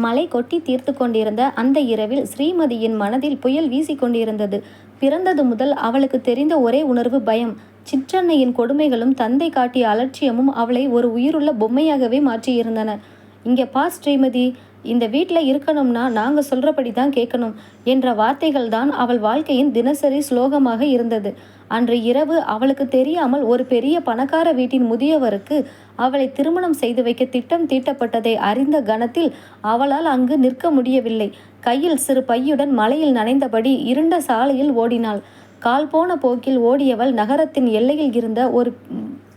மழை கொட்டி தீர்த்து கொண்டிருந்த அந்த இரவில் ஸ்ரீமதியின் மனதில் புயல் வீசிக்கொண்டிருந்தது. பிறந்தது முதல் அவளுக்கு தெரிந்த ஒரே உணர்வு பயம். சிற்றன்னையின் கொடுமைகளும் தந்தை காட்டிய அலட்சியமும் அவளை ஒரு உயிருள்ள பொம்மையாகவே மாற்றியிருந்தன. இங்கே பார் ஸ்ரீமதி, இந்த வீட்டில் இருக்கணும்னா நாங்கள் சொல்கிறபடி தான் கேட்கணும் என்ற வார்த்தைகள் தான் அவள் வாழ்க்கையின் தினசரி ஸ்லோகமாக இருந்தது. அன்று இரவு அவளுக்கு தெரியாமல் ஒரு பெரிய பணக்கார வீட்டின் முதியவருக்கு அவளை திருமணம் செய்து வைக்க திட்டம் தீட்டப்பட்டதை அறிந்த கணத்தில் அவளால் அங்கு நிற்க முடியவில்லை. கையில் சிறு பையுடன் மலையில் நனைந்தபடி இருண்ட சாலையில் ஓடினாள். கால் போன போக்கில் ஓடியவள் நகரத்தின் எல்லையில் இருந்த ஒரு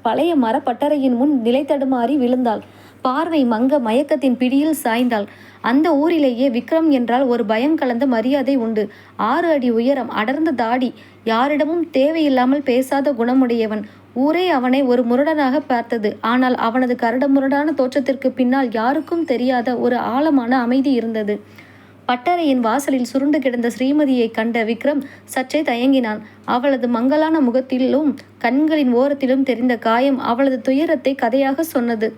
பழைய மரப்பட்டறையின் முன் நிலை தடுமாறி விழுந்தாள். பார்வை மங்க மயக்கத்தின் பிடியில் சாய்ந்தாள். அந்த ஊரிலேயே விக்ரம் என்றால் ஒரு பயம் கலந்த மரியாதை உண்டு. 6 அடி உயரம், அடர்ந்த தாடி, யாரிடமும் தேவையில்லாமல் பேசாத குணமுடையவன். ஊரே அவனை ஒரு முரடனாக பார்த்தது. ஆனால் அவனது கரடுமுரடான தோற்றத்திற்கு பின்னால் யாருக்கும் தெரியாத ஒரு ஆழமான அமைதி இருந்தது. பட்டறையின் வாசலில் சுருண்டு கிடந்த ஸ்ரீமதியை கண்ட விக்ரம் சற்றே தயங்கினான். அவளது மங்கலான முகத்திலும் கண்களின் ஓரத்திலும் தெரிந்த காயம் அவளது துயரத்தை கதையாக சொன்னது.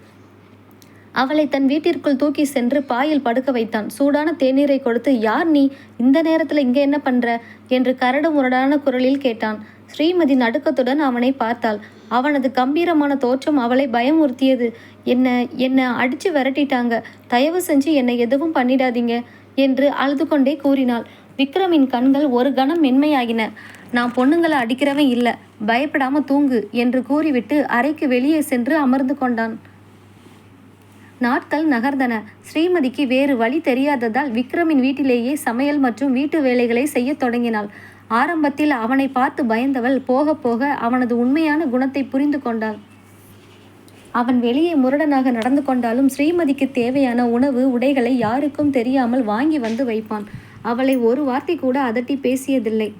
அவளை தன் வீட்டிற்குள் தூக்கி சென்று பாயில் படுக்க வைத்தான். சூடான தேநீரை கொடுத்து, யார் நீ? இந்த நேரத்தில் இங்கே என்ன பண்ற? என்று கரடு முரடான குரலில் கேட்டான். ஸ்ரீமதி நடுக்கத்துடன் அவனை பார்த்தாள். அவனது கம்பீரமான தோற்றம் அவளை பயமுறுத்தியது. என்ன அடிச்சு விரட்டிட்டாங்க, தயவு செஞ்சு என்னை எதுவும் பண்ணிடாதீங்க என்று அழுது கொண்டே கூறினாள். விக்ரமின் கண்கள் ஒரு கணம் மென்மையாகின. நான் பொண்ணுங்களை அடிக்கிறவன் இல்லை, பயப்படாம தூங்கு என்று கூறிவிட்டு அறைக்கு வெளியே சென்று அமர்ந்து கொண்டான். நாட்கள் நகர்ந்தன. ஸ்ரீமதிக்கு வேறு வழி தெரியாததால் விக்ரமின் வீட்டிலேயே சமையல் மற்றும் வீட்டு வேலைகளை செய்ய தொடங்கினாள். ஆரம்பத்தில் அவனை பார்த்து பயந்தவள் போக போக அவனது உண்மையான குணத்தை புரிந்து கொண்டாள். அவன் வெளியே முரடனாக நடந்து கொண்டாலும் ஸ்ரீமதிக்கு தேவையான உணவு உடைகளை யாருக்கும் தெரியாமல் வாங்கி வந்து வைப்பான். அவளை ஒரு வார்த்தை கூட அதட்டி பேசியதில்லை.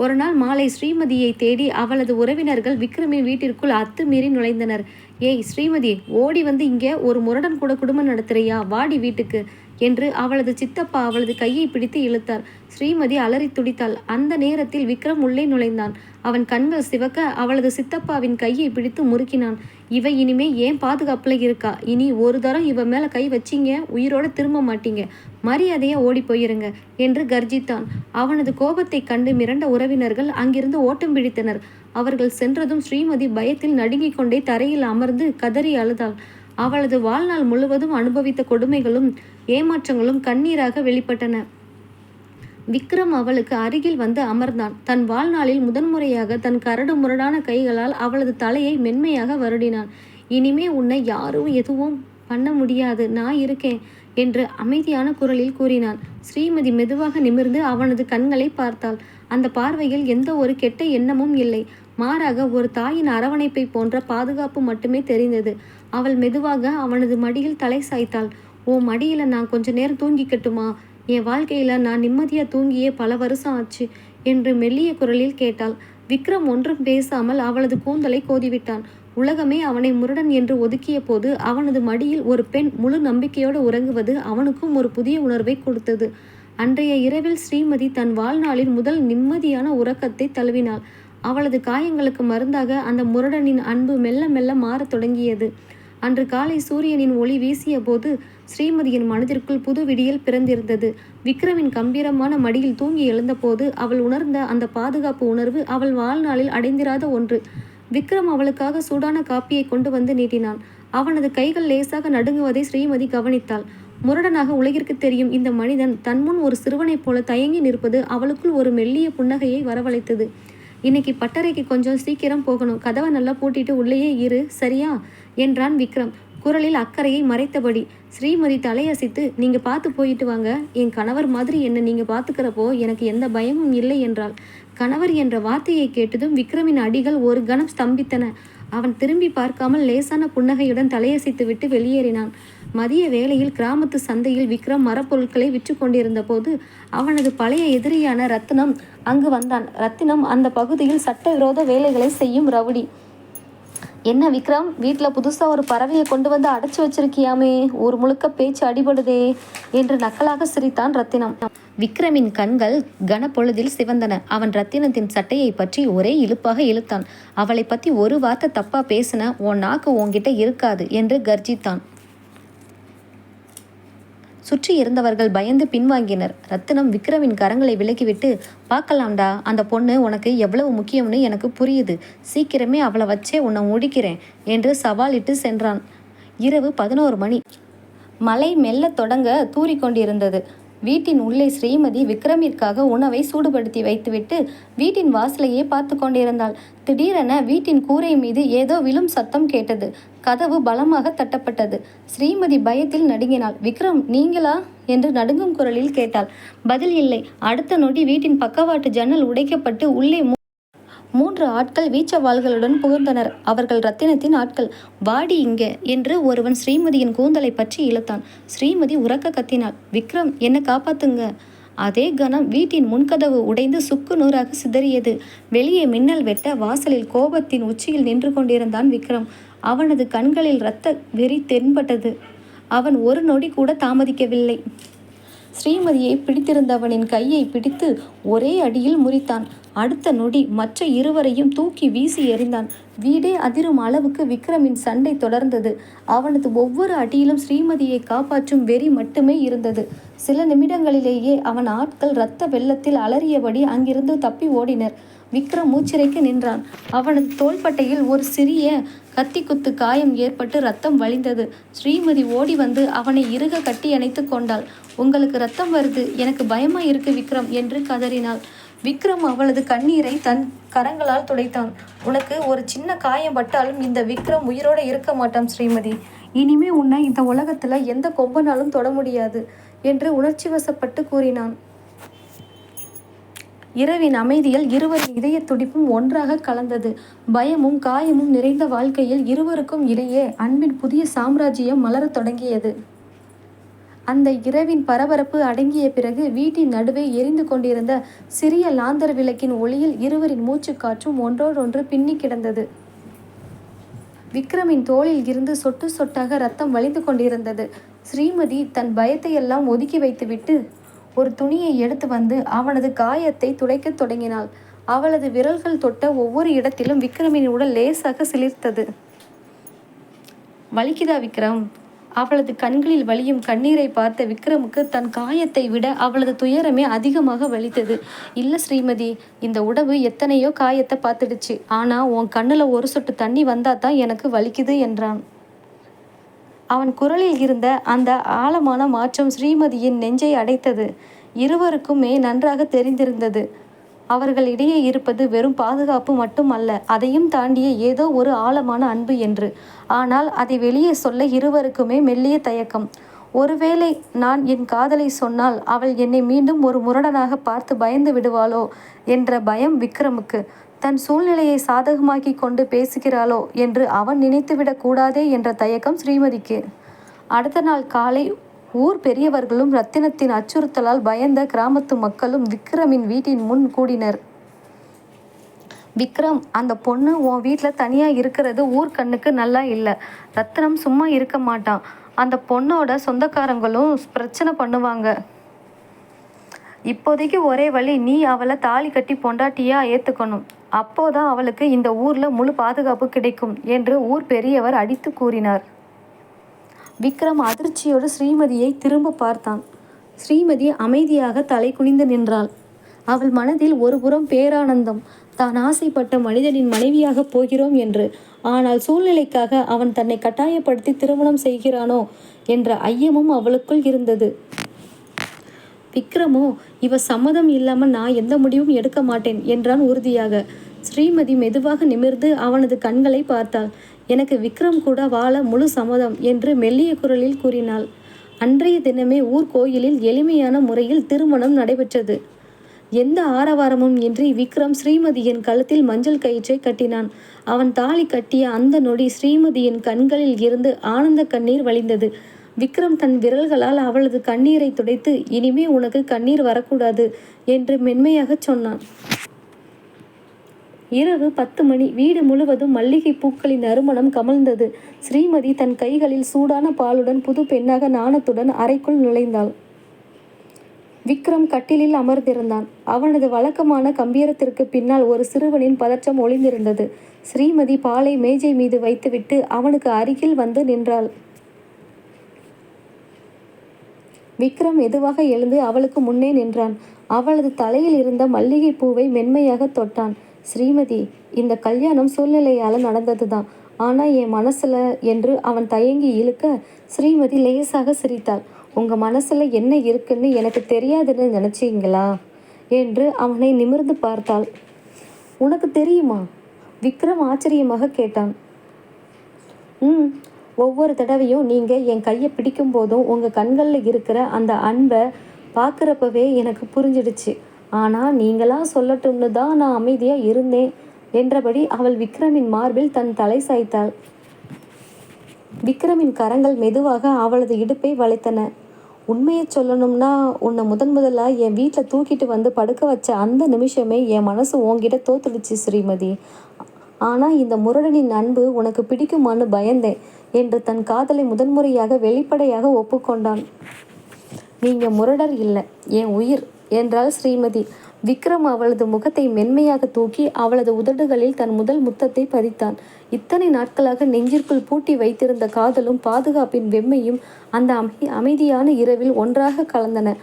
ஒரு நாள் மாலை ஸ்ரீமதியை தேடி அவளது உறவினர்கள் விக்ரமின் வீட்டிற்குள் அத்துமீறி நுழைந்தனர். ஏய் ஸ்ரீமதி, ஓடி வந்து இங்கே ஒரு முரடன் கூட குடும்பம் நடத்துறியா? வாடி வீட்டுக்கு என்று அவளது சித்தப்பா அவளது கையை பிடித்து இழுத்தார். ஸ்ரீமதி அலறி துடித்தாள். அந்த நேரத்தில் விக்ரம் உள்ளே நுழைந்தான். அவன் கண்கள் சிவக்க அவளது சித்தப்பாவின் கையை பிடித்து முறுக்கினான். இவ இனிமே ஏன் பாதுகாப்புல இருக்கா? இனி ஒரு தரம் இவ மேல கை வச்சிங்க உயிரோட திரும்ப மாட்டீங்க, மரியாதையா ஓடி போயிருங்க என்று கர்ஜித்தான். அவனது கோபத்தை கண்டு மிரண்ட உறவினர்கள் அங்கிருந்து ஓட்டம் பிடித்தனர். அவர்கள் சென்றதும் ஸ்ரீமதி பயத்தில் நடுங்கிக் கொண்டே தரையில் அமர்ந்து கதறி அழுதாள். அவளது வாழ்நாள் முழுவதும் அனுபவித்த கொடுமைகளும் ஏமாற்றங்களும் கண்ணீராக வெளிப்பட்டன. விக்ரம் அவளுக்கு அருகில் வந்து அமர்ந்தான். தன் வாழ்நாளில் முதன்முறையாக தன் கரடு முரடான கைகளால் அவளது தலையை மென்மையாக வருடினான். இனிமே உன்னை யாரும் எதுவும் பண்ண முடியாது, நான் இருக்கேன் என்று அமைதியான குரலில் கூறினான். ஸ்ரீமதி மெதுவாக நிமிர்ந்து அவனது கண்களை பார்த்தாள். அந்த பார்வையில் எந்த ஒரு கெட்ட எண்ணமும் இல்லை. மாறாக ஒரு தாயின் அரவணைப்பை போன்ற பாதுகாப்பு மட்டுமே தெரிந்தது. அவள் மெதுவாக அவனது மடியில் தலை சாய்த்தாள். ஓ மடியில நான் கொஞ்ச நேரம் தூங்கிக்கட்டுமா? என் வாழ்க்கையில நான் நிம்மதியா தூங்கியே பல வருஷம் ஆச்சு என்று மெல்லிய குரலில் கேட்டாள். விக்ரம் ஒன்றும் பேசாமல் அவளது கூந்தலை கோதிவிட்டான். உலகமே அவனை முரடன் என்று ஒதுக்கிய போது அவனது மடியில் ஒரு பெண் முழு நம்பிக்கையோடு உறங்குவது அவனுக்கும் ஒரு புதிய உணர்வை கொடுத்தது. அன்றைய இரவில் ஸ்ரீமதி தன் வாழ்நாளின் முதல் நிம்மதியான உறக்கத்தை தழுவினாள். அவளது காயங்களுக்கு மருந்தாக அந்த முரடனின் அன்பு மெல்ல மெல்ல மாறத் தொடங்கியது. அன்று காலை சூரியனின் ஒளி வீசிய போது ஸ்ரீமதியின் மனதிற்குள் புது விடியல் பிறந்திருந்தது. விக்ரமின் கம்பீரமான மடியில் தூங்கி எழுந்தபோது அவள் உணர்ந்த அந்த பாதுகாப்பு உணர்வு அவள் வாழ்நாளில் அடைந்திராத ஒன்று. விக்ரம் அவளுக்காக சூடான காப்பியை கொண்டு வந்து நீட்டினான். அவனது கைகள் லேசாக நடுங்குவதை ஸ்ரீமதி கவனித்தாள். முரடனாக உலகிற்கு தெரியும் இந்த மனிதன் தன் முன் ஒரு சிறுவனைப் போல தயங்கி நிற்பது அவளுக்குள் ஒரு மெல்லிய புன்னகையை வரவழைத்தது. இன்னைக்கு பட்டறைக்கு கொஞ்சம் சீக்கிரம் போகணும், கதவை நல்லா பூட்டிட்டு உள்ளேயே இரு, சரியா என்றான் விக்ரம் குரலில் அக்கறையை மறைத்தபடி. ஸ்ரீமதி தலையசைத்து, நீங்க பார்த்து போயிட்டு வாங்க, என் கணவர் மாதிரி என்ன நீங்க பார்த்துக்கிறப்போ எனக்கு எந்த பயமும் இல்லை என்றாள். கணவர் என்ற வார்த்தையை கேட்டதும் விக்ரமின் அடிகள் ஒரு கணம் ஸ்தம்பித்தன. அவன் திரும்பி பார்க்காமல் லேசான புன்னகையுடன் தலையசைத்து விட்டு வெளியேறினான். மதிய வேளையில் கிராமத்து சந்தையில் விக்ரம் மரப்பொருட்களை விற்று கொண்டிருந்த போது அவனது பழைய எதிரியான ரத்தினம் அங்கு வந்தான். ரத்தினம் அந்த பகுதியில் சட்டவிரோத வேலைகளை செய்யும் ரவுடி. என்ன விக்ரம், வீட்டில் புதுசாக ஒரு பறவையை கொண்டு வந்து அடைச்சி வச்சிருக்கியாமே, ஊர் முழுக்க பேச்சு அடிபடுதே என்று நக்கலாக சிரித்தான் ரத்தினம். விக்ரமின் கண்கள் கனப்பொழுதில் சிவந்தன. அவன் ரத்தினத்தின் சட்டையை பற்றி ஒரே இழுப்பாக இழுத்தான். அவளை பற்றி ஒரு வார்த்தை தப்பா பேசின உன் நாக்கு உன்கிட்ட இருக்காது என்று கர்ஜித்தான். சுற்றி இருந்தவர்கள் பயந்து பின்வாங்கினர். ரத்தினம் விக்ரமின் கரங்களை விலக்கிவிட்டு, பார்க்கலாம்டா, அந்த பொண்ணு உனக்கு எவ்வளவு முக்கியம்னு எனக்கு புரியுது. சீக்கிரமே அவளை வச்சே உன்னை முடிக்கிறேன் என்று சவாலிட்டு சென்றான். இரவு 11 மணி. மழை மெல்ல தொடங்க தூறிக்கொண்டிருந்தது. வீட்டின் உள்ளே ஸ்ரீமதி விக்ரமிற்காக உணவை சூடுபடுத்தி வைத்துவிட்டு வீட்டின் வாசலையே பார்த்து கொண்டிருந்தாள். திடீரென வீட்டின் கூரை மீது ஏதோ விழும் சத்தம் கேட்டது. கதவு பலமாக தட்டப்பட்டது. ஸ்ரீமதி பயத்தில் நடுங்கினாள். விக்ரம், நீங்களா என்று நடுங்கும் குரலில் கேட்டாள். பதில் இல்லை. அடுத்த நொடி வீட்டின் பக்கவாட்டு ஜன்னல் உடைக்கப்பட்டு உள்ளே 3 ஆட்கள் வீச்சவாள்களுடன் புகுந்தனர். அவர்கள் ரத்தினத்தின் ஆட்கள். வாடி இங்க என்று ஒருவன் ஸ்ரீமதியின் கூந்தலை பற்றி இழுத்தான். ஸ்ரீமதி உரக்க கத்தினாள். விக்ரம், என்னை காப்பாத்துங்க. அதே கணம் வீட்டின் முன்கதவு உடைந்து சுக்கு நூறாக சிதறியது. வெளியே மின்னல் வெட்ட வாசலில் கோபத்தின் உச்சியில் நின்று கொண்டிருந்தான் விக்ரம். அவனது கண்களில் இரத்த வெறி தென்பட்டது. அவன் ஒரு நொடி கூட தாமதிக்கவில்லை. ஸ்ரீமதியை பிடித்திருந்தவனின் கையை பிடித்து ஒரே அடியில் முறித்தான். அடுத்த நொடி மற்ற இருவரையும் தூக்கி வீசி எறிந்தான். வீடே அதிரும் அளவுக்கு விக்ரமின் சண்டை தொடர்ந்தது. அவனது ஒவ்வொரு அடியிலும் ஸ்ரீமதியை காப்பாற்றும் வெறி மட்டுமே இருந்தது. சில நிமிடங்களிலேயே அவன் ஆட்கள் இரத்த வெள்ளத்தில் அலறியபடி அங்கிருந்து தப்பி ஓடினர். விக்ரம் மூச்சிறைக்க நின்றான். அவனது தோள்பட்டையில் ஒரு சிறிய கத்திக்குத்து காயம் ஏற்பட்டு ரத்தம் வழிந்தது. ஸ்ரீமதி ஓடி வந்து அவனை இறுக கட்டி அணைத்து கொண்டாள். உங்களுக்கு ரத்தம் வருது, எனக்கு பயமா இருக்கு விக்ரம் என்று கதறினாள். விக்ரம் அவளது கண்ணீரை தன் கரங்களால் துடைத்தான். உனக்கு ஒரு சின்ன காயம் பட்டாலும் இந்த விக்ரம் உயிரோடு இருக்க மாட்டான் ஸ்ரீமதி. இனிமே உன்னை இந்த உலகத்துல எந்த கொம்பனாலும் தொட முடியாது என்று உணர்ச்சி வசப்பட்டு கூறினான். இரவின் அமைதியில் இருவரின் இதய துடிப்பும் ஒன்றாக கலந்தது. பயமும் காயமும் நிறைந்த வாழ்க்கையில் இருவருக்கும் இடையே அன்பின் புதிய சாம்ராஜ்யம் மலரத் தொடங்கியது. அந்த இரவின் பரபரப்பு அடங்கிய பிறகு வீட்டின் நடுவே எரிந்து கொண்டிருந்த சிறிய லாந்தர் விளக்கின் ஒளியில் இருவரின் மூச்சுக்காற்றும் ஒன்றோடொன்று பின்னி கிடந்தது. விக்ரமின் தோளில் இருந்து சொட்டு சொட்டாக ரத்தம் வழிந்து கொண்டிருந்தது. ஸ்ரீமதி தன் பயத்தையெல்லாம் ஒதுக்கி வைத்துவிட்டு ஒரு துணியை எடுத்து வந்து அவனது காயத்தை துடைக்கத் தொடங்கினாள். அவளது விரல்கள் தொட்ட ஒவ்வொரு இடத்திலும் விக்ரமின் உடல் லேசாக சிலிர்த்தது. வலிக்குதா விக்ரம்? அவளது கண்களில் வலியும் கண்ணீரை பார்த்த விக்ரமுக்கு தன் காயத்தை விட அவளது துயரமே அதிகமாக வலித்தது. இல்ல ஸ்ரீமதி, இந்த உடம்பு எத்தனையோ காயத்தை பார்த்துடுச்சு. ஆனா உன் கண்ணுல ஒரு சொட்டு தண்ணி வந்தாதான் எனக்கு வலிக்குது என்றான். அவன் குரலில் இருந்த அந்த ஆழமான மாற்றம் ஸ்ரீமதியின் நெஞ்சை அடைத்தது. இருவருக்குமே நன்றாக தெரிந்திருந்தது, அவர்களிடையே இருப்பது வெறும் பாதுகாப்பு மட்டும் அல்ல, அதையும் தாண்டிய ஏதோ ஒரு ஆழமான அன்பு என்று. ஆனால் அதை வெளியே சொல்ல இருவருக்குமே மெல்லிய தயக்கம். ஒருவேளை நான் என் காதலை சொன்னால் அவள் என்னை மீண்டும் ஒரு முரடனாக பார்த்து பயந்து விடுவாளோ என்ற பயம் விக்ரமுக்கு. தன் சூழ்நிலையை சாதகமாக்கி கொண்டு பேசுகிறாளோ என்று அவன் நினைத்துவிடக் கூடாதே என்ற தயக்கம் ஸ்ரீமதிக்கு. அடுத்த நாள் காலை ஊர் பெரியவர்களும் ரத்தினத்தின் அச்சுறுத்தலால் பயந்த கிராமத்து மக்களும் விக்ரமின் வீட்டின் முன் கூடினர். விக்ரம், அந்த பொண்ணு உன் வீட்டில் தனியாக இருக்கிறது ஊர் கண்ணுக்கு நல்லா இல்லை. ரத்தினம் சும்மா இருக்க மாட்டான். அந்த பொண்ணோட சொந்தக்காரங்களும் பிரச்சனை பண்ணுவாங்க. இப்போதைக்கு ஒரே வழி, நீ அவளை தாலி கட்டி பொண்டாட்டியா ஏற்றுக்கணும். அப்போதான் அவளுக்கு இந்த ஊரில் முழு பாதுகாப்பு கிடைக்கும் என்று ஊர் பெரியவர் அடித்து கூறினார். விக்ரம் அதிர்ச்சியோடு ஸ்ரீமதியை திரும்ப பார்த்தான். ஸ்ரீமதி அமைதியாக தலை குனிந்து நின்றாள். அவள் மனதில் ஒருபுறம் பேரானந்தம், தான் ஆசைப்பட்ட மனிதனின் மனைவியாக போகிறோம் என்று. ஆனால் சூழ்நிலைக்காக அவன் தன்னை கட்டாயப்படுத்தி திருமணம் செய்கிறானோ என்ற ஐயமும் அவளுக்குள் இருந்தது. விக்ரமோ, இவ சம்மதம் இல்லாமல் நான் எந்த முடிவும் எடுக்க மாட்டேன் என்றான் உறுதியாக. ஸ்ரீமதி மெதுவாக நிமிர்ந்து அவனது கண்களை பார்த்தாள். எனக்கு விக்ரம் கூட வாழ முழு சம்மதம் என்று மெல்லிய குரலில் கூறினாள். அன்றைய தினமே ஊர் கோயிலில் எளிமையான முறையில் திருமணம் நடைபெற்றது. எந்த ஆரவாரமும் இன்றி விக்ரம் ஸ்ரீமதியின் கழுத்தில் மஞ்சள் கயிற்றை கட்டினான். அவன் தாலி கட்டிய அந்த நொடி ஸ்ரீமதியின் கண்களில் இருந்து ஆனந்த கண்ணீர் வழிந்தது. விக்ரம் தன் விரல்களால் அவளது கண்ணீரை துடைத்து, இனிமே உனக்கு கண்ணீர் வரக்கூடாது என்று மென்மையாக சொன்னான். இரவு 10 மணி. வீடு முழுவதும் மல்லிகை பூக்களின் நறுமணம் கமழ்ந்தது. ஸ்ரீமதி தன் கைகளில் சூடான பாலுடன் புது பெண்ணாக நாணத்துடன் அறைக்குள் நுழைந்தாள். விக்ரம் கட்டிலில் அமர்ந்திருந்தான். அவனது வழக்கமான கம்பீரத்திற்கு பின்னால் ஒரு சிறுவனின் பதற்றம் ஒளிந்திருந்தது. ஸ்ரீமதி பாலை மேஜை மீது வைத்துவிட்டு அவனுக்கு அருகில் வந்து நின்றாள். விக்ரம் மெதுவாக எழுந்து அவளுக்கு முன்னே நின்றான். அவளது தலையில் இருந்த மல்லிகை பூவை மென்மையாக தொட்டான். ஸ்ரீமதி, இந்த கல்யாணம் சூழ்நிலையால நடந்ததுதான். ஆனா என் மனசுல என்று அவன் தயங்கி இழுக்க ஸ்ரீமதி லேசாக சிரித்தாள். உங்க மனசுல என்ன இருக்குன்னு எனக்கு தெரியாதுன்னு நினைச்சீங்களா என்று அவனை நிமிர்ந்து பார்த்தாள். உனக்கு தெரியுமா? விக்ரம் ஆச்சரியமாக கேட்டான். ஒவ்வொரு தடவையும் நீங்கள் என் கையை பிடிக்கும் போதும் உங்கள் கண்களில் இருக்கிற அந்த அன்பை பார்க்குறப்பவே எனக்கு புரிஞ்சிடுச்சு. ஆனால் நீங்களா சொல்லட்டும்னு தான் நான் அமைதியாக இருந்தேன் என்றபடி அவள் விக்ரமின் மார்பில் தன் தலை சாய்த்தாள். விக்ரமின் கரங்கள் மெதுவாக அவளது இடுப்பை வளைத்தன. உண்மையை சொல்லணும்னா உன்னை முதலாக என் வீட்டில் தூக்கிட்டு வந்து படுக்க வச்ச அந்த நிமிஷமே என் மனசு உன்கிட்ட தோத்துடுச்சு ஸ்ரீமதி. ஆனால் இந்த முரடனின் அன்பு உனக்கு பிடிக்குமான்னு பயந்தேன் என்று தன் காதலை முதன்முறையாக வெளிப்படையாக ஒப்புக்கொண்டான். நீங்க முரடர் இல்லை, என் உயிர் என்றாள் ஸ்ரீமதி. விக்ரம் அவளது முகத்தை மென்மையாக தூக்கி அவளது உதடுகளில் தன் முதல் முத்தத்தை பதித்தான். இத்தனை நாட்களாக நெஞ்சிற்குள் பூட்டி வைத்திருந்த காதலும் பாதுகாப்பின் வெம்மையும் அந்த அமைதியான இரவில் ஒன்றாக கலந்தன.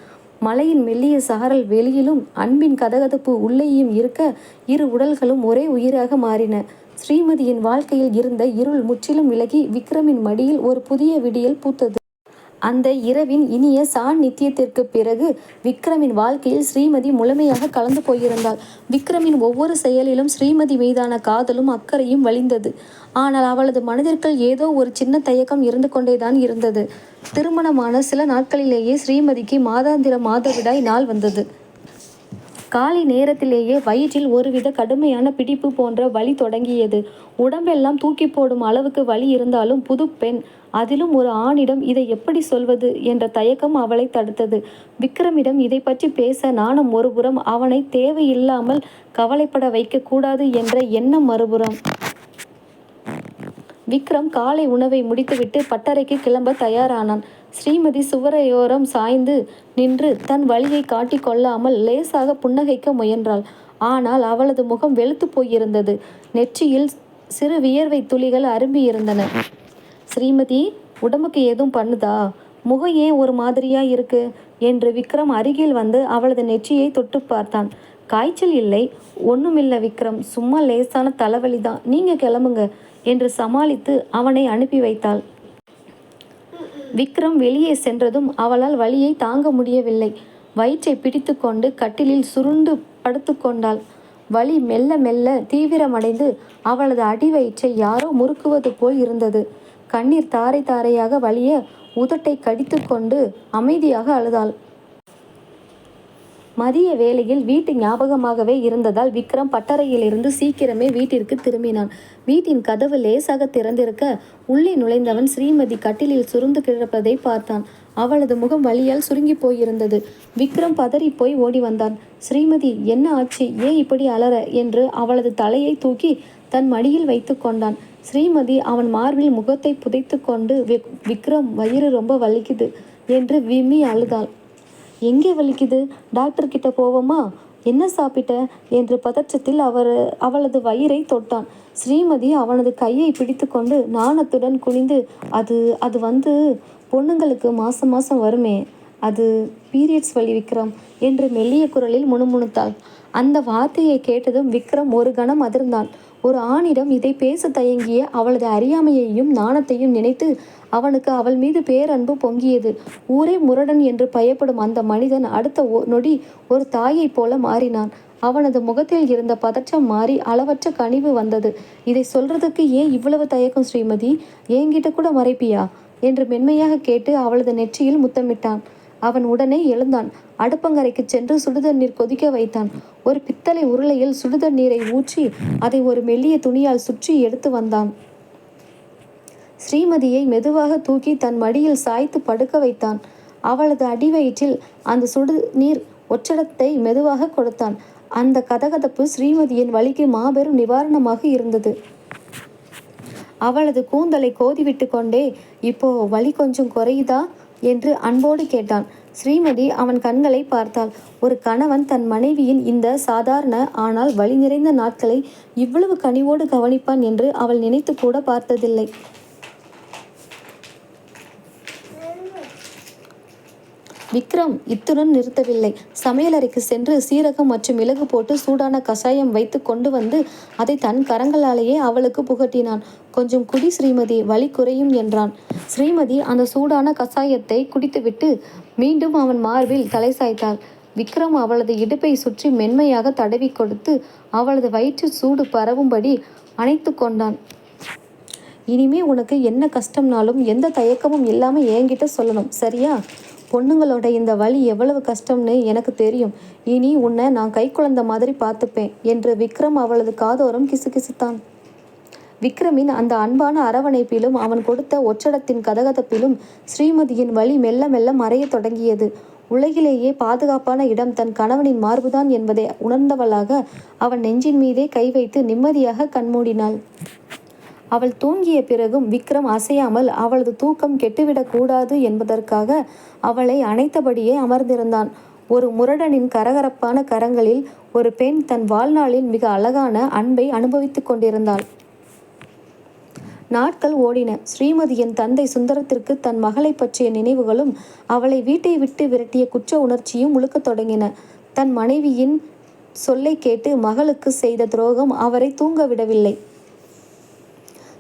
மலையின் மெல்லிய சாரல் வெளியிலும் அன்பின் கதகதப்பு உள்ளேயும் இருக்க இரு உடல்களும் ஒரே உயிராக மாறின. ஸ்ரீமதியின் வாழ்க்கையில் இருந்த இருள் முற்றிலும் விலகி விக்ரமின் மடியில் ஒரு புதிய விடியல் பூத்தது. அந்த இரவின் இனிய சாநித்தியத்திற்கு பிறகு விக்ரமின் வாழ்க்கையில் ஸ்ரீமதி முழுமையாக கலந்து போயிருந்தாள். விக்ரமின் ஒவ்வொரு செயலிலும் ஸ்ரீமதி மீதான காதலும் அக்கறையும் வழிந்தது. ஆனால் அவளது மனதிற்குள் ஏதோ ஒரு சின்ன தயக்கம் இருந்து கொண்டேதான் இருந்தது. திருமணமான சில நாட்களிலேயே ஸ்ரீமதிக்கு மாதாந்திர மாதவிடாய் நாள் வந்தது. காலை நேரத்திலேயே வயிற்றில் ஒருவித கடுமையான பிடிப்பு போன்ற வலி தொடங்கியது. உடம்பெல்லாம் தூக்கி போடும் அளவுக்கு வலி இருந்தாலும் புது பெண், அதிலும் ஒரு ஆணிடம் இதை எப்படி சொல்வது என்ற தயக்கம் அவளை தடுத்தது. விக்ரமிடம் இதை பற்றி பேச நாணம் ஒருபுறம், அவனை தேவையில்லாமல் கவலைப்பட வைக்கக்கூடாது என்ற எண்ணம் மறுபுறம். விக்ரம் காலை உணவை முடித்துவிட்டு பட்டறைக்கு கிளம்ப தயாரானான். ஸ்ரீமதி சுவரையோரம் சாய்ந்து நின்று தன் வழியை காட்டி கொள்ளாமல் லேசாக புன்னகைக்க முயன்றாள். ஆனால் அவளது முகம் வெளுத்து போயிருந்தது. நெற்றியில் சிறு வியர்வை துளிகள் அரும்பியிருந்தன. ஸ்ரீமதி, உடம்புக்கு ஏதும் பண்ணுதா? முகம் ஏன் ஒரு மாதிரியா இருக்கு என்று விக்ரம் அருகில் வந்து அவளது நெற்றியை தொட்டு பார்த்தான். காய்ச்சல் இல்லை, ஒன்றுமில்லை விக்ரம், சும்மா லேசான தலைவலி தான், நீங்கள் கிளம்புங்க என்று சமாளித்து அவனை அனுப்பி வைத்தாள். விக்ரம் வெளியே சென்றதும் அவளால் வலியை தாங்க முடியவில்லை. வயிற்றை பிடித்து கொண்டு கட்டிலில் சுருண்டு படுத்து கொண்டாள். வலி மெல்ல மெல்ல தீவிரமடைந்து அவளது அடி வயிற்றை யாரோ முறுக்குவது போல் இருந்தது. கண்ணீர் தாரை தாரையாக வலிய உதட்டை கடித்து கொண்டு அமைதியாக அழுதாள். மதிய வேளையில் வீட்டு ஞாபகமாகவே இருந்ததால் விக்ரம் பட்டறையிலிருந்து சீக்கிரமே வீட்டிற்கு திரும்பினான். வீட்டின் கதவு லேசாக திறந்திருக்க உள்ளே நுழைந்தவன் ஸ்ரீமதி கட்டிலில் சுருந்து கிடப்பதை பார்த்தான். அவளது முகம் வலியால் சுருங்கி போயிருந்தது. விக்ரம் பதறி போய் ஓடி வந்தான். ஸ்ரீமதி, என்ன ஆச்சு? ஏன் இப்படி அலற என்று அவளது தலையை தூக்கி தன் மடியில் வைத்து கொண்டான். ஸ்ரீமதி அவன் மார்பில் முகத்தை புதைத்து கொண்டு விக்ரம், வயிறு ரொம்ப வலிக்குது என்று விம்மி அழுதாள். எங்கே வலிக்குது? டாக்டர் கிட்ட போவோமா? என்ன சாப்பிட்ட என்று பதற்றத்தில் அவளது வயிறை தொட்டான். ஸ்ரீமதி அவனது கையை பிடித்து கொண்டு நாணத்துடன் குனிந்து, அது வந்து பொண்ணுங்களுக்கு மாசம் மாசம் வருமே, அது பீரியட்ஸ் வலி விக்ரம் என்று மெல்லிய குரலில் முணுமுணுத்தாள். அந்த வார்த்தையை கேட்டதும் விக்ரம் ஒரு கணம் அதிர்ந்தான். ஒரு ஆணிடம் இதை பேச தயங்கிய அவளது அறியாமையையும் நாணத்தையும் நினைத்து அவனுக்கு அவள் மீது பேரன்பு பொங்கியது. ஊரே முரடன் என்று பயப்படும் அந்த மனிதன் அடுத்த நொடி ஒரு தாயைப் போல மாறினான். அவனது முகத்தில் இருந்த பதற்றம் மாறி அளவற்ற கனிவு வந்தது. இதை சொல்றதுக்கு ஏன் இவ்வளவு தயக்கம் ஸ்ரீமதி? என்கிட்ட கூட மறைப்பியா என்று மென்மையாக கேட்டு அவளது நெற்றியில் முத்தமிட்டான். அவன் உடனே எழுந்தான். அடுப்பங்கரைக்கு சென்று சுடுதண்ணீர் கொதிக்க வைத்தான். ஒரு பித்தளை உருளையில் சுடுதண்ணீரை ஊற்றி அதை ஒரு மெல்லிய துணியால் சுற்றி எடுத்து வந்தான். ஸ்ரீமதியை மெதுவாக தூக்கி தன் மடியில் சாய்த்து படுக்க வைத்தான். அவளது அடிவயிற்றில் அந்த சுடுநீர் ஒற்றடத்தை மெதுவாக கொடுத்தான். அந்த கதகதப்பு ஸ்ரீமதியின் வலிக்கு மாபெரும் நிவாரணமாக இருந்தது. அவளது கூந்தலை கோதிவிட்டு கொண்டே, இப்போ வலி கொஞ்சம் குறையுதா என்று அன்போடு கேட்டான். ஸ்ரீமதி அவன் கண்களை பார்த்தாள். ஒரு கணவன் தன் மனைவியின் இந்த சாதாரண ஆனால் வலி நிறைந்த நாட்களை இவ்வளவு கனிவோடு கவனிப்பான் என்று அவள் நினைத்து கூட பார்த்ததில்லை. விக்ரம் இத்துடன் நிறுத்தவில்லை. சமையலறைக்கு சென்று சீரகம் மற்றும் மிளகு போட்டு சூடான கஷாயம் வைத்து கொண்டு வந்து அதை தன் கரங்களாலேயே அவளுக்கு புகட்டினான். கொஞ்சம் குடி ஸ்ரீமதி, வலி குறையும் என்றான். ஸ்ரீமதி அந்த சூடான கஷாயத்தை குடித்துவிட்டு மீண்டும் அவன் மார்பில் தலை சாய்த்தாள். விக்ரம் அவளது இடுப்பை சுற்றி மென்மையாக தடவி கொடுத்து அவளது வயிற்று சூடு பரவும்படி அணைத்து கொண்டான். இனிமே உனக்கு என்ன கஷ்டம்னாலும் எந்த தயக்கமும் இல்லாமல் என்கிட்ட சொல்லணும், சரியா? பொண்ணுங்களோட இந்த வலி எவ்வளவு கஷ்டம்னு எனக்கு தெரியும். இனி உன்னை நான் கைக்குழந்த மாதிரி பார்த்துப்பேன் என்று விக்ரம் அவளது காதோரம் கிசுகிசுத்தான். விக்ரமின் அந்த அன்பான அரவணைப்பிலும் அவன் கொடுத்த ஒற்றடத்தின் கதகதப்பிலும் ஸ்ரீமதியின் வலி மெல்ல மெல்ல மறைய தொடங்கியது. உலகிலேயே பாதுகாப்பான இடம் தன் கணவனின் மார்புதான் என்பதை உணர்ந்தவளாக அவன் நெஞ்சின் மீதே கை வைத்து நிம்மதியாக கண்மூடினாள். அவள் தூங்கிய பிறகும் விக்ரம் அசையாமல் அவளது தூக்கம் கெட்டுவிடக்கூடாது என்பதற்காக அவளை அணைத்தபடியே அமர்ந்திருந்தான். ஒரு முரடனின் கரகரப்பான கரங்களில் ஒரு பெண் தன் வாழ்நாளில் மிக அழகான அன்பை அனுபவித்துக் கொண்டிருந்தாள். நாட்கள் ஓடின. ஸ்ரீமதியின் தந்தை சுந்தரத்திற்கு தன் மகளை பற்றிய நினைவுகளும் அவளை வீட்டை விட்டு விரட்டிய குற்ற உணர்ச்சியும் முழுக்கத் தொடங்கின. தன் மனைவியின் சொல்லை கேட்டு மகளுக்கு செய்த துரோகம் அவரை தூங்க விடவில்லை.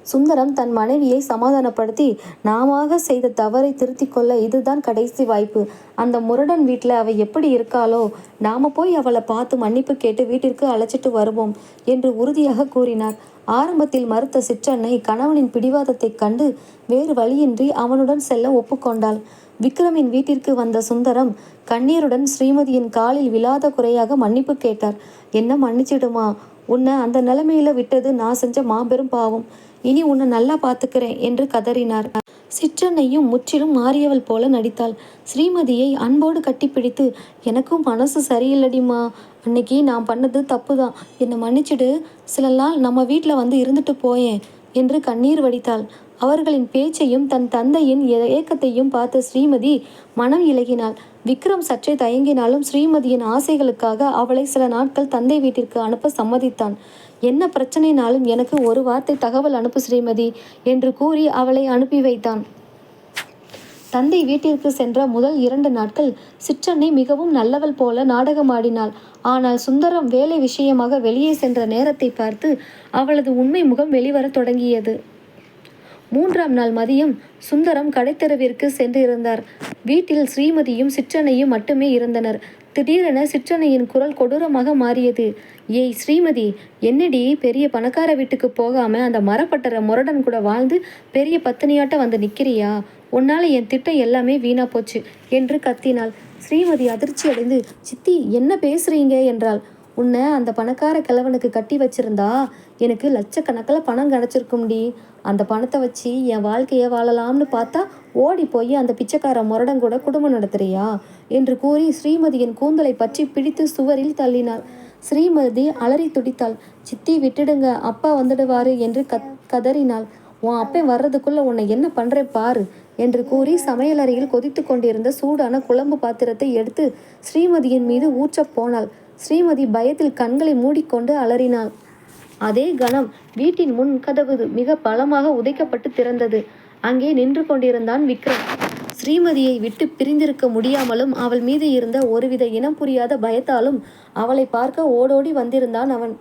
சுந்தரம் தன் மனைவியை சமாதானப்படுத்தி, நாமாக செய்த தவறை திருத்திக் கொள்ள இதுதான் கடைசி வாய்ப்பு. அந்த முரடன் வீட்டில் அவள் எப்படி இருக்காளோ, நாம போய் அவளை பார்த்து மன்னிப்பு கேட்டு வீட்டிற்கு அழைச்சிட்டு வருவோம் என்று உறுதியாக கூறினார். ஆரம்பத்தில் மறுத்த சிற்றன்னை கணவனின் பிடிவாதத்தை கண்டு வேறு வழியின்றி அவனுடன் செல்ல ஒப்புக்கொண்டாள். விக்ரமின் வீட்டிற்கு வந்த சுந்தரம் கண்ணீருடன் ஸ்ரீமதியின் காலில் விழாத குறையாக மன்னிப்பு கேட்டார். என்ன மன்னிச்சிடுமா, உன்னை அந்த நிலைமையில விட்டது நான் செஞ்ச மாபெரும் பாவம். இனி உன்னை நல்லா பார்த்துக்கிறேன் என்று கதறினார். சிற்றன்னையும் முற்றிலும் மாறியவள் போல நடித்தாள். ஸ்ரீமதியை அன்போடு கட்டிப்பிடித்து, எனக்கும் மனசு சரியில்லடிம்மா, அன்னைக்கு நான் பண்ணது தப்பு தான், என்னை மன்னிச்சிடு, சில நாள் நம்ம வீட்டில் வந்து இருந்துட்டு போயேன் என்று கண்ணீர் வடித்தாள். அவர்களின் பேச்சையும் தன் தந்தையின் ஏக்கத்தையும் பார்த்த ஸ்ரீமதி மனம் இலகினாள். விக்ரம் சற்றே தயங்கினாலும் ஸ்ரீமதியின் ஆசைகளுக்காக அவளை சில நாட்கள் தந்தை வீட்டிற்கு அனுப்ப சம்மதித்தான். என்ன பிரச்சனைனாலும் எனக்கு ஒரு வார்த்தை தகவல் அனுப்பு ஸ்ரீமதி என்று கூறி அவளை அனுப்பி வைத்தான். தந்தை வீட்டிற்கு சென்ற முதல் 2 நாட்கள் சிற்றன்னை மிகவும் நல்லவள் போல நாடகமாடினாள். ஆனால் சுந்தரம் வேலை விஷயமாக வெளியே சென்ற நேரத்தை பார்த்து அவளது உண்மை முகம் வெளிவரத் தொடங்கியது. 3ஆம் நாள் மதியம் சுந்தரம் கடைத்தெருவிற்கு சென்று இருந்தார். வீட்டில் ஸ்ரீமதியும் சிற்றன்னையும் மட்டுமே இருந்தனர். திடீரென சிற்றன்னையின் குரல் கொடூரமாக மாறியது. ஏய் ஸ்ரீமதி, என்னடி பெரிய பணக்கார வீட்டுக்கு போகாம அந்த மரப்பட்டற முரடன் கூட வாழ்ந்து பெரிய பத்தினியாட்ட வந்து நிற்கிறியா? உன்னால என் திட்டம் எல்லாமே வீணா போச்சு என்று கத்தினாள். ஸ்ரீமதி அதிர்ச்சி அடைந்து, சித்தி என்ன பேசுறீங்க என்றாள். உன்னை அந்த பணக்கார கிழவனுக்கு கட்டி வச்சிருந்தா எனக்கு லட்சக்கணக்கில் பணம் கிடச்சிருக்கும்டி. அந்த பணத்தை வச்சு என் வாழ்க்கையை வாழலாம்னு பார்த்தா ஓடி போய் அந்த பிச்சைக்கார முரடன் கூட குடும்பம் நடத்துறியா என்று கூறி ஸ்ரீமதியின் கூந்தலை பற்றி பிடித்து சுவரில் தள்ளினாள். ஸ்ரீமதி அலறி துடித்தாள். சித்தி விட்டுடுங்க, அப்பா வந்துடுவாரு என்று கதறினாள். உன் அப்பன் வர்றதுக்குள்ள உன்னை என்ன பண்றேன் பாரு என்று கூறி சமையலறையில் கொதித்து கொண்டிருந்த சூடான குழம்பு பாத்திரத்தை எடுத்து ஸ்ரீமதியின் மீது ஊற்றப் போனாள். ஸ்ரீமதி பயத்தில் கண்களை மூடிக்கொண்டு அலறினாள். அதே கணம் வீட்டின் முன் கதவு மிக பலமாக உதைக்கப்பட்டு திறந்தது. அங்கே நின்று கொண்டிருந்தான் விக்ரம். ஸ்ரீமதியை விட்டு பிரிந்திருக்க முடியாமலும் அவள் மீது இருந்த ஒருவித இனம் புரியாத பயத்தாலும் அவளை பார்க்க ஓடோடி வந்திருந்தான் அவன்.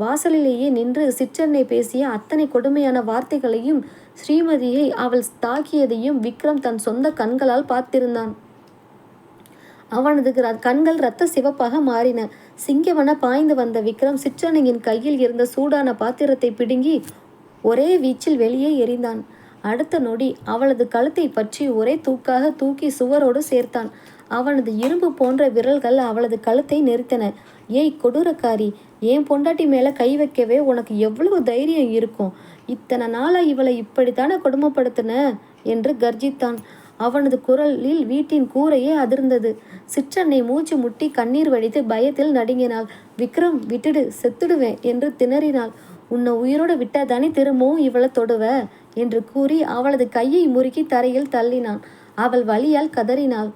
வாசலிலேயே நின்று சிற்றன்னை பேசிய அத்தனை கொடுமையான வார்த்தைகளையும் ஸ்ரீமதியை அவள் தாக்கியதையும் விக்ரம் தன் சொந்த கண்களால் பார்த்திருந்தான். அவனது கண்கள் இரத்த சிவப்பாக மாறின. சிங்கவன பாய்ந்து வந்த விக்ரம் சிற்றன்னையின் கையில் இருந்த சூடான பாத்திரத்தை பிடுங்கி ஒரே வீச்சில் வெளியே எறிந்தான். அடுத்த நொடி அவளது கழுத்தை பற்றி ஒரே தூக்காக தூக்கி சுவரோடு சேர்த்தான். அவனது இரும்பு போன்ற விரல்கள் அவளது கழுத்தை நெரித்தன. ஏய் கொடூரக்காரி, ஏன் பொண்டாட்டி மேலே கை வைக்கவே உனக்கு எவ்வளவு தைரியம் இருக்கும்? இத்தனை நாளா இவளை இப்படித்தானே கொடுமைப்படுத்தின என்று கர்ஜித்தான். அவனது குரலில் வீட்டின் கூரையே அதிர்ந்தது. சிற்றன்னை மூச்சு முட்டி கண்ணீர் வடித்து பயத்தில் நடுங்கினாள். விக்ரம் விட்டுடு, செத்துடுவேன் என்று திணறினாள். உன்னை உயிரோடு விட்டாதானே திரும்பவும் இவளை தொடுவ என்று கூறி அவளது கையை முறுக்கி தரையில் தள்ளினான். அவள் வலியால் கதறினாள்.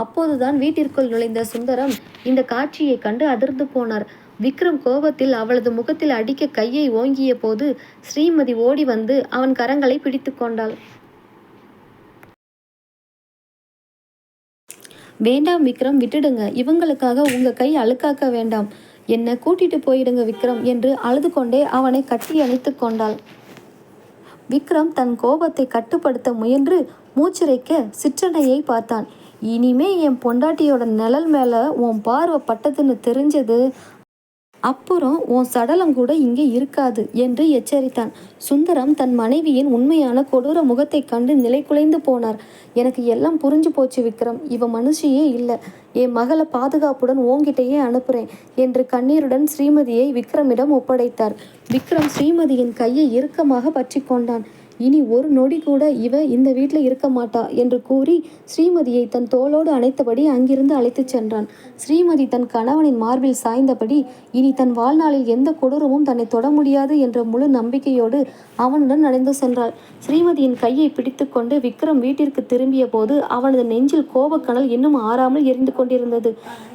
அப்போதுதான் வீட்டிற்குள் நுழைந்த சுந்தரம் இந்த காட்சியை கண்டு அதிர்ந்து போனார். விக்ரம் கோபத்தில் அவளது முகத்தில் அடிக்க கையை ஓங்கிய போது ஸ்ரீமதி ஓடி வந்து அவன் கரங்களை பிடித்து கொண்டாள். வேண்டாம் விக்ரம், விட்டுடுங்க. இவங்களுக்காக உங்க கை அழுக்காக்க வேண்டாம். என்னை கூட்டிட்டு போயிடுங்க விக்ரம் என்று அழுது கொண்டே அவனை கட்டி அணைத்து கொண்டாள். விக்ரம் தன் கோபத்தை கட்டுப்படுத்த முயன்று மூச்சிறைக்க சிற்றனையை பார்த்தான். இனிமே என் பொண்டாட்டியோட நிழல் மேல உன் பார்வை பட்டதுன்னு தெரிஞ்சது, அப்புறம் உன் சடலம் கூட இங்கே இருக்காது என்று எச்சரித்தான். சுந்தரம் தன் மனைவியின் உண்மையான கொடூர முகத்தை கண்டு நிலை குலைந்து போனார். எனக்கு எல்லாம் புரிஞ்சு போச்சு விக்ரம், இவ மனுஷியே இல்லை. என் மகளை பாதுகாப்புடன் ஓங்கிட்டையே அனுப்புறேன் என்று கண்ணீருடன் ஸ்ரீமதியை விக்ரமிடம் ஒப்படைத்தார். விக்ரம் ஸ்ரீமதியின் கையை இறுக்கமாக பற்றி கொண்டான். இனி ஒரு நொடி கூட இவ இந்த வீட்டில் இருக்க மாட்டா என்று கூறி ஸ்ரீமதியை தன் தோளோடு அணைத்தபடி அங்கிருந்து அழைத்துச் சென்றான். ஸ்ரீமதி தன் கணவனின் மார்பில் சாய்ந்தபடி இனி தன் வாழ்நாளில் எந்த கொடூரமும் தன்னை தொட முடியாது என்ற முழு நம்பிக்கையோடு அவனுடன் நடந்து சென்றாள். ஸ்ரீமதியின் கையை பிடித்து கொண்டு விக்ரம் வீட்டிற்கு திரும்பிய போது அவனது நெஞ்சில் கோபக்கனல் இன்னும் ஆறாமல் எரிந்து கொண்டிருந்தது.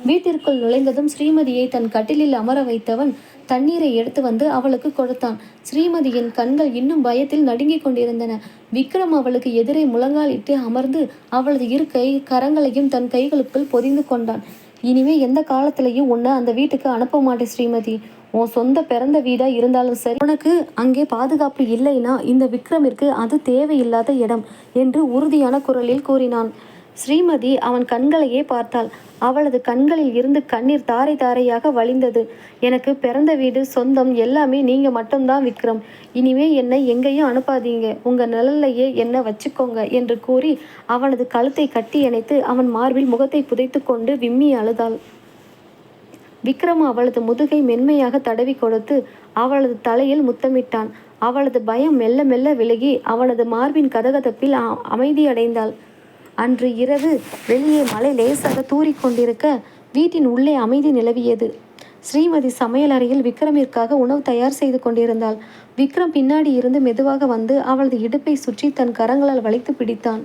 வீட்டிற்குள் நுழைந்ததும் ஸ்ரீமதியை தன் கட்டிலில் அமர வைத்தவன் தண்ணீரை எடுத்து வந்து அவளுக்கு கொடுத்தான். ஸ்ரீமதியின் கண்கள் இன்னும் பயத்தில் நடுங்கிக் கொண்டிருந்தன. விக்ரம் அவளுக்கு எதிரே முழங்கால் இட்டு அமர்ந்து அவளது இரு கரங்களையும் தன் கைகளுக்குள் பொதிந்து கொண்டான். இனிமே எந்த காலத்திலையும் உன்னை அந்த வீட்டுக்கு அனுப்ப மாட்டேன் ஸ்ரீமதி. உன் சொந்த பிறந்த வீடா இருந்தாலும் சரி, உனக்கு அங்கே பாதுகாப்பு இல்லைன்னா இந்த விக்ரமிற்கு அது தேவையில்லாத இடம் என்று உறுதியான குரலில் கூறினான். ஸ்ரீமதி அவன் கண்களையே பார்த்தாள். அவளது கண்களில் இருந்து கண்ணீர் தாரை தாரையாக வழிந்தது. எனக்கு பிறந்த வீடு, சொந்தம் எல்லாமே நீங்க மட்டும்தான் விக்ரம். இனிமே என்னை எங்கேயும் அனுப்பாதீங்க, உங்க நிழல்லையே என்ன வச்சுக்கோங்க என்று கூறி அவனது கழுத்தை கட்டி அணைத்து அவன் மார்பில் முகத்தை புதைத்து கொண்டு விம்மி அழுதாள். விக்ரம் அவளது முதுகை மென்மையாக தடவி கொடுத்து அவளது தலையில் முத்தமிட்டான். அவளது பயம் மெல்ல மெல்ல விலகி அவனது மார்பின் கதகதப்பில் அமைதியடைந்தாள். அன்று இரவு வெளியே மழை லேசாக தூறிக்கொண்டிருக்க வீட்டின் உள்ளே அமைதி நிலவியது. ஸ்ரீமதி சமையலறையில் விக்ரமிற்காக உணவு தயார் செய்து கொண்டிருந்தாள். விக்ரம் பின்னாடி இருந்து மெதுவாக வந்து அவளது இடுப்பை சுற்றி தன் கரங்களால் வளைத்து பிடித்தான்.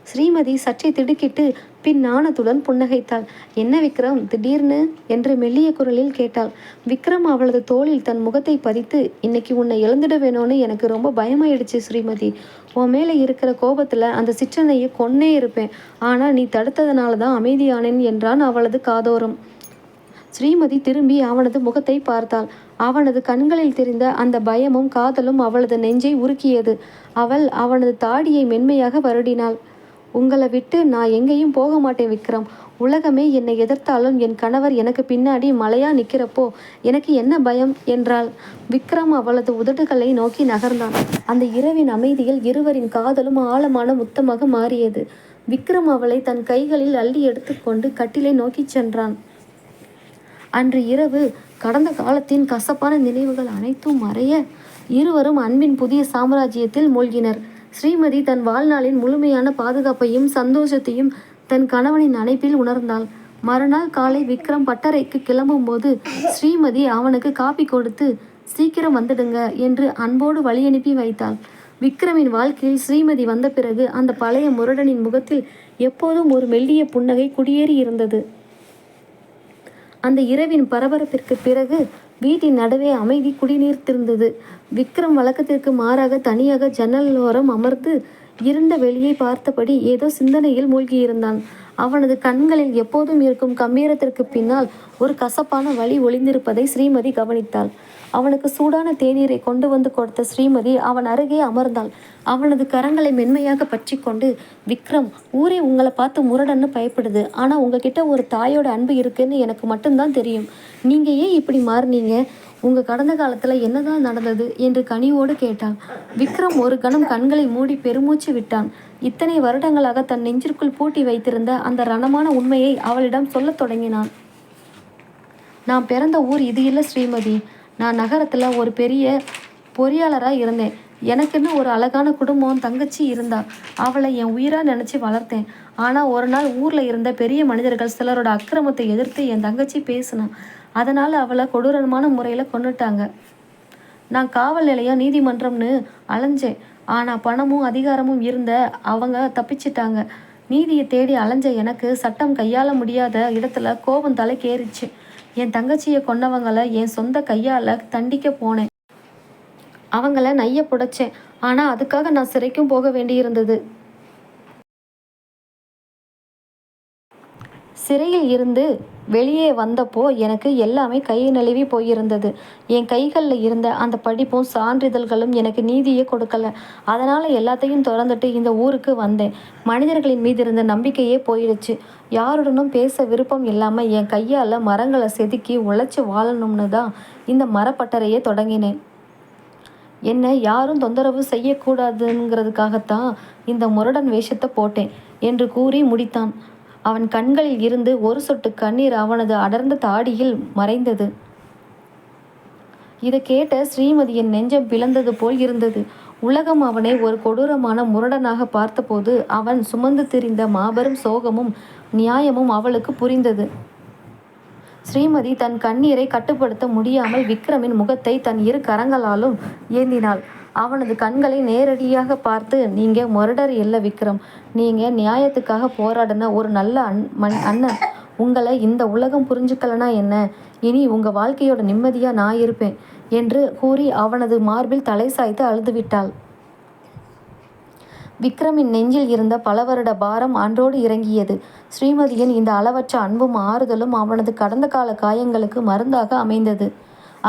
ஸ்ரீமதி சற்றே திடுக்கிட்டு பின் நாணத்துடன் புன்னகைத்தாள். என்ன விக்ரம், திடீர்னு என்று மெல்லிய குரலில் கேட்டாள். விக்ரம் அவளது தோளில் தன் முகத்தை பதித்து, இன்னைக்கு உன்னை இழந்துட வேணும்னு எனக்கு ரொம்ப பயமாயிடுச்சு ஸ்ரீமதி. உன் மேலே இருக்கிற கோபத்தில் அந்த சிற்றனையை கொன்னே இருப்பேன். ஆனால் நீ தடுத்ததுனால தான் அமைதியானேன் என்றான் அவளது காதோரம். ஸ்ரீமதி திரும்பி அவனது முகத்தை பார்த்தாள். அவனது கண்களில் தெரிந்த அந்த பயமும் காதலும் அவளது நெஞ்சை உருக்கியது. அவள் அவனது தாடியை மென்மையாக வருடினாள். உங்களை விட்டு நான் எங்கேயும் போக மாட்டேன் விக்ரம். உலகமே என்னை எதிர்த்தாலும் என் கணவர் எனக்கு பின்னாடி மலையா நிற்கிறப்போ எனக்கு என்ன பயம் என்றாள். விக்ரம் அவளது உதடுகளை நோக்கி நகர்ந்தான். அந்த இரவின் அமைதியில் இருவரின் காதலும் ஆழமான முத்தமாக மாறியது. விக்ரம் அவளை தன் கைகளில் அள்ளி எடுத்துக்கொண்டு கட்டிலை நோக்கி சென்றான். அன்று இரவு கடந்த காலத்தின் கசப்பான நினைவுகள் அனைத்தும் மறைய இருவரும் அன்பின் புதிய சாம்ராஜ்யத்தில் மூழ்கினர். ஸ்ரீமதி தன் வாழ்நாளின் முழுமையான பாதுகாப்பையும் சந்தோஷத்தையும் தன் கணவனின் அணைப்பில் உணர்ந்தாள். மறுநாள் காலை விக்ரம் பட்டறைக்கு கிளம்பும்போது ஸ்ரீமதி அவனுக்கு காப்பி கொடுத்து சீக்கிரம் வந்துடுங்க என்று அன்போடு வழியனுப்பி வைத்தாள். விக்ரமின் வாழ்க்கையில் ஸ்ரீமதி வந்த பிறகு அந்த பழைய முரடனின் முகத்தில் எப்போதும் ஒரு மெல்லிய புன்னகை குடியேறி இருந்தது. அந்த இரவின் பரபரப்பிற்கு பிறகு வீட்டின் நடுவே அமைதி குடிநீர்த்திருந்தது. விக்ரம் வழக்கத்திற்கு மாறாக தனியாக ஜன்னலோரம் அமர்ந்து இருண்ட வெளியை பார்த்தபடி ஏதோ சிந்தனையில் மூழ்கியிருந்தான். அவனது கண்களில் எப்போதும் இருக்கும் கம்பீரத்திற்கு பின்னால் ஒரு கசப்பான வலி ஒளிந்திருப்பதை ஸ்ரீமதி கவனித்தாள். அவனுக்கு சூடான தேநீரை கொண்டு வந்து கொடுத்த ஸ்ரீமதி அவன் அருகே அமர்ந்தாள். அவனது கரங்களை மென்மையாக பற்றி கொண்டு, விக்ரம், ஊரே உங்களை பார்த்து முரடன்னு பயப்படுது. ஆனால் உங்ககிட்ட ஒரு தாயோட அன்பு இருக்குன்னு எனக்கு மட்டும்தான் தெரியும். நீங்கள் ஏன் இப்படி மாறினீங்க? உங்கள் கடந்த காலத்தில் என்னதான் நடந்தது என்று கனிவோடு கேட்டாள். விக்ரம் ஒரு கணம் கண்களை மூடி பெருமூச்சு விட்டான். இத்தனை வருடங்களாக தன் நெஞ்சிற்குள் பூட்டி வைத்திருந்த அந்த ரணமான உண்மையை அவளிடம் சொல்லத் தொடங்கினான். நான் பிறந்த ஊர் இது இல்லை ஸ்ரீமதி. நான் நகரத்தில் ஒரு பெரிய பொறியாளராக இருந்தேன். எனக்குன்னு ஒரு அழகான குடும்பம், தங்கச்சி இருந்தா. அவளை என் உயிராக நினச்சி வளர்த்தேன். ஆனால் ஒரு நாள் ஊரில் இருந்த பெரிய மனிதர்கள் சிலரோட அக்கிரமத்தை எதிர்த்து என் தங்கச்சி பேசினான். அதனால் அவளை கொடூரமான முறையில் கொன்னுட்டாங்க. நான் காவல் நிலையம், நீதிமன்றம்னு அலைஞ்சேன். ஆனால் பணமும் அதிகாரமும் இருந்த அவங்க தப்பிச்சிட்டாங்க. நீதியை தேடி அலைஞ்ச எனக்கு சட்டம் கையாள முடியாத இடத்துல கோபம் தலைக்கேறிச்சு. என் தங்கச்சியை கொன்னவங்களை என் சொந்த கையால் தண்டிக்க போனேன். அவங்கள நைய புடைச்சேன். ஆனால் அதுக்காக நான் சிறைக்கும் போக வேண்டியிருந்தது. சிறையில் இருந்து வெளியே வந்தப்போ எனக்கு எல்லாமே கை நழுவி போயிருந்தது. என் கைகளில் இருந்த அந்த படிப்பும் சான்றிதழ்களும் எனக்கு நீதியே கொடுக்கல. அதனால் எல்லாத்தையும் திறந்துட்டு இந்த ஊருக்கு வந்தேன். மனிதர்களின் மீது இருந்த நம்பிக்கையே போயிடுச்சு. யாருடனும் பேச விருப்பம் இல்லாமல் என் கையால் மரங்களை செதுக்கி உழைச்சி வாழணும்னு தான் இந்த மரப்பட்டறையே தொடங்கினேன். என்னை யாரும் தொந்தரவு செய்யக்கூடாதுங்கிறதுக்காகத்தான் இந்த முரடன் வேஷத்தை போட்டேன் என்று கூறி முடித்தான். அவன் கண்களில் இருந்து ஒரு சொட்டு கண்ணீர் அவனது அடர்ந்த தாடியில் மறைந்தது. இதை கேட்ட ஸ்ரீமதியின் நெஞ்சம் பிளந்தது போல் இருந்தது. உலகம் அவனை ஒரு கொடூரமான முரடனாக பார்த்தபோது அவன் சுமந்து திரிந்த மாபெரும் சோகமும் நியாயமும் அவளுக்கு புரிந்தது. ஸ்ரீமதி தன் கண்ணீரை கட்டுப்படுத்த முடியாமல் விக்ரமின் முகத்தை தன் இரு கரங்களாலும் ஏந்தினாள். அவனது கண்களை நேரடியாக பார்த்து, நீங்க முரடர் இல்லை விக்ரம், நீங்க நியாயத்துக்காக போராடின ஒரு நல்ல அண்ணன். உங்களை இந்த உலகம் புரிஞ்சுக்கலனா என்ன, இனி உங்க வாழ்க்கையோட நிம்மதியா நான் இருப்பேன் என்று கூறி அவனது மார்பில் தலை சாய்த்து அழுதுவிட்டாள். விக்ரமின் நெஞ்சில் இருந்த பல வருட பாரம் அன்றோடு இறங்கியது. ஸ்ரீமதியின் இந்த அளவற்ற அன்பும் ஆறுதலும் அவனது கடந்த கால காயங்களுக்கு மருந்தாக அமைந்தது.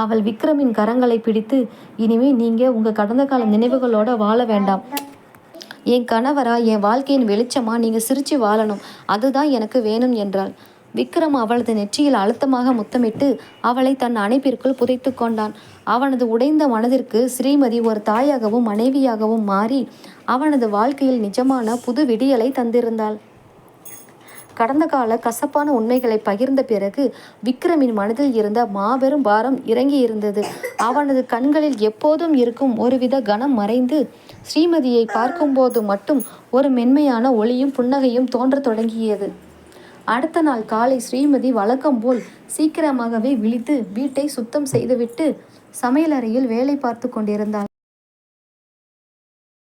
அவள் விக்ரமின் கரங்களை பிடித்து, இனிமே நீங்க உங்க கடந்த கால நினைவுகளோட வாழ வேண்டாம். என் கணவரா, என் வாழ்க்கையின் வெளிச்சமா நீங்க சிரிச்சு வாழணும், அதுதான் எனக்கு வேணும் என்றாள். விக்ரம் அவளது நெற்றியில் அழுத்தமாக முத்தமிட்டு அவளை தன் அணைப்பிற்குள் புதைத்து கொண்டான். அவனது உடைந்த மனதிற்கு ஸ்ரீமதி ஒரு தாயாகவும் மனைவியாகவும் மாறி அவனது வாழ்க்கையில் நிஜமான புது விடியலை தந்திருந்தாள். கடந்த கால கசப்பான உண்மைகளை பகிர்ந்த பிறகு விக்ரமின் மனதில் இருந்த மாபெரும் பாரம் இறங்கி இருந்தது. அவனது கண்களில் எப்போதும் இருக்கும் ஒருவித கனம் மறைந்து ஸ்ரீமதியை பார்க்கும்போது மட்டும் ஒரு மென்மையான ஒளியும் புன்னகையும் தோன்றத் தொடங்கியது. அடுத்த நாள் காலை ஸ்ரீமதி வழக்கம் போல் சீக்கிரமாகவே விழித்து வீட்டை சுத்தம் செய்துவிட்டு சமையலறையில் வேலை பார்த்து கொண்டிருந்தாள்.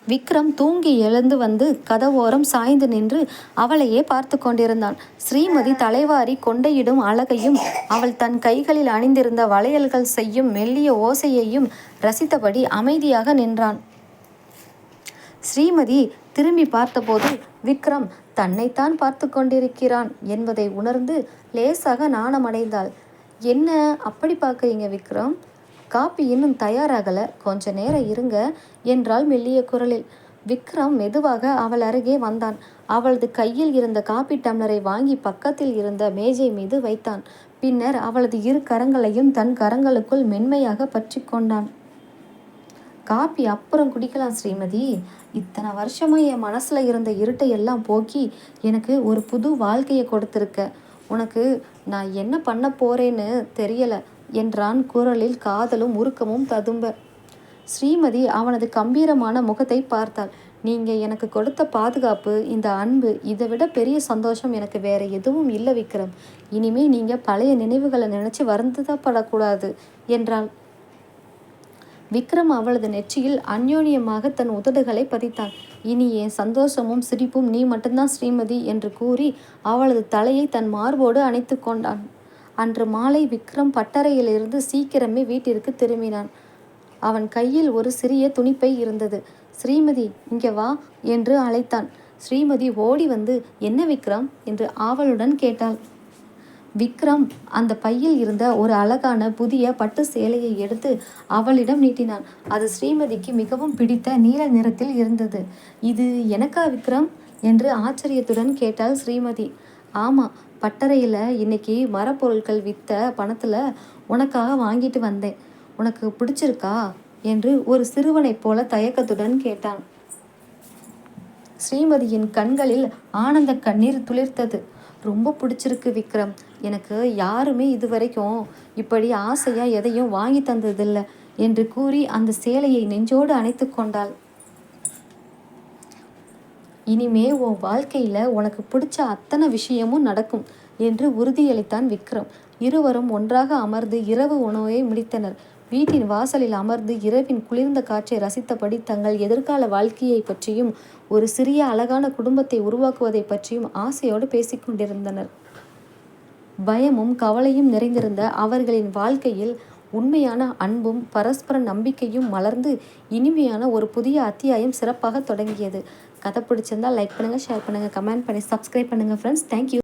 விக்ரம் தூங்கி எழுந்து வந்து கதவோரம் சாய்ந்து நின்று அவளையே பார்த்து கொண்டிருந்தான். ஸ்ரீமதி தலைவாரி கொண்டையிடும் அழகையும் அவள் தன் கைகளில் அணிந்திருந்த வளையல்கள் செய்யும் மெல்லிய ஓசையையும் ரசித்தபடி அமைதியாக நின்றான். ஸ்ரீமதி திரும்பி பார்த்தபோது விக்ரம் தன்னைத்தான் பார்த்து கொண்டிருக்கிறான் என்பதை உணர்ந்து லேசாக நாணமடைந்தாள். என்ன அப்படி பார்க்குறீங்க விக்ரம்? காப்பி இன்னும் தயாராகலை, கொஞ்ச நேரம் இருங்க என்றாள் மெல்லிய குரலில். விக்ரம் மெதுவாக அவள் அருகே வந்தான். அவளது கையில் இருந்த காப்பி டம்ளரை வாங்கி பக்கத்தில் இருந்த மேஜை மீது வைத்தான். பின்னர் அவளது இரு கரங்களையும் தன் கரங்களுக்குள் மென்மையாக பற்றி கொண்டான். காப்பி அப்புறம் குடிக்கலாம் ஸ்ரீமதி. இத்தனை வருஷமா என் மனசுல இருந்த இருட்டை எல்லாம் போக்கி எனக்கு ஒரு புது வாழ்க்கையை கொடுத்துருக்க. உனக்கு நான் என்ன பண்ண போறேன்னு தெரியல என்றான் குரலில் காதலும் உருக்கமும் ததும்ப. ஸ்ரீமதி அவனது கம்பீரமான முகத்தை பார்த்தாள். நீங்க எனக்கு கொடுத்த பாதுகாப்பு, இந்த அன்பு, இதை விட பெரிய சந்தோஷம் எனக்கு வேற எதுவும் இல்லை விக்ரம். இனிமே நீங்க பழைய நினைவுகளை நினைச்சு வருந்தப்படக்கூடாது என்றாள். விக்ரம் அவளது நெற்றியில் அந்யோன்யமாக தன் உதடுகளை பதித்தான். இனி என் சந்தோஷமும் சிரிப்பும் நீ மட்டும்தான் ஸ்ரீமதி என்று கூறி அவளது தலையை தன் மார்போடு அணைத்து கொண்டான். அன்று மாலை விக்ரம் பட்டறையிலிருந்து சீக்கிரமே வீட்டிற்கு திரும்பினான். அவன் கையில் ஒரு சிறிய துணிப்பை இருந்தது. ஸ்ரீமதி இங்கே வா என்று அழைத்தான். ஸ்ரீமதி ஓடி வந்து, என்ன விக்ரம் என்று ஆவலுடன் கேட்டாள். விக்ரம் அந்த பையில் இருந்த ஒரு அழகான புதிய பட்டு சேலையை எடுத்து அவளிடம் நீட்டினான். அது ஸ்ரீமதிக்கு மிகவும் பிடித்த நீல நிறத்தில் இருந்தது. இது எனக்கா விக்ரம் என்று ஆச்சரியத்துடன் கேட்டாள் ஸ்ரீமதி. ஆமாம், பட்டறையில் இன்னைக்கு மரப்பொருட்கள் விற்ற பணத்தில் உனக்காக வாங்கிட்டு வந்தேன். உனக்கு பிடிச்சிருக்கா என்று ஒரு சிறுவனைப் போல தயக்கத்துடன் கேட்டான். ஸ்ரீமதியின் கண்களில் ஆனந்த கண்ணீர் துளிர்த்தது. ரொம்ப பிடிச்சிருக்கு விக்ரம். எனக்கு யாருமே இதுவரைக்கும் இப்படி ஆசையாக எதையும் வாங்கி தந்ததில்லை என்று கூறி அந்த சேலையை நெஞ்சோடு அணைத்து கொண்டாள். இனிமே உன் வாழ்க்கையில் உனக்கு பிடிச்ச அத்தனை விஷயமும் நடக்கும் என்று உறுதியளித்தான் விக்ரம். இருவரும் ஒன்றாக அமர்ந்து இரவு உணவை முடித்தனர். வீட்டின் வாசலில் அமர்ந்து இரவின் குளிர்ந்த காற்றை ரசித்தபடி தங்கள் எதிர்கால வாழ்க்கையை பற்றியும் ஒரு சிறிய அழகான குடும்பத்தை உருவாக்குவதை பற்றியும் ஆசையோடு பேசிக்கொண்டிருந்தனர். பயமும் கவலையும் நிறைந்திருந்த அவர்களின் வாழ்க்கையில் உண்மையான அன்பும் பரஸ்பர நம்பிக்கையும் மலர்ந்து இனிமையான ஒரு புதிய அத்தியாயம் சிறப்பாக தொடங்கியது. கதை பிடிச்சிருந்தால் லைக் பண்ணுங்கள், ஷேர் பண்ணுங்கள், கமெண்ட் பண்ணி சப்ஸ்கிரைப் பண்ணுங்கள் ஃப்ரெண்ட்ஸ். தேங்க்யூ.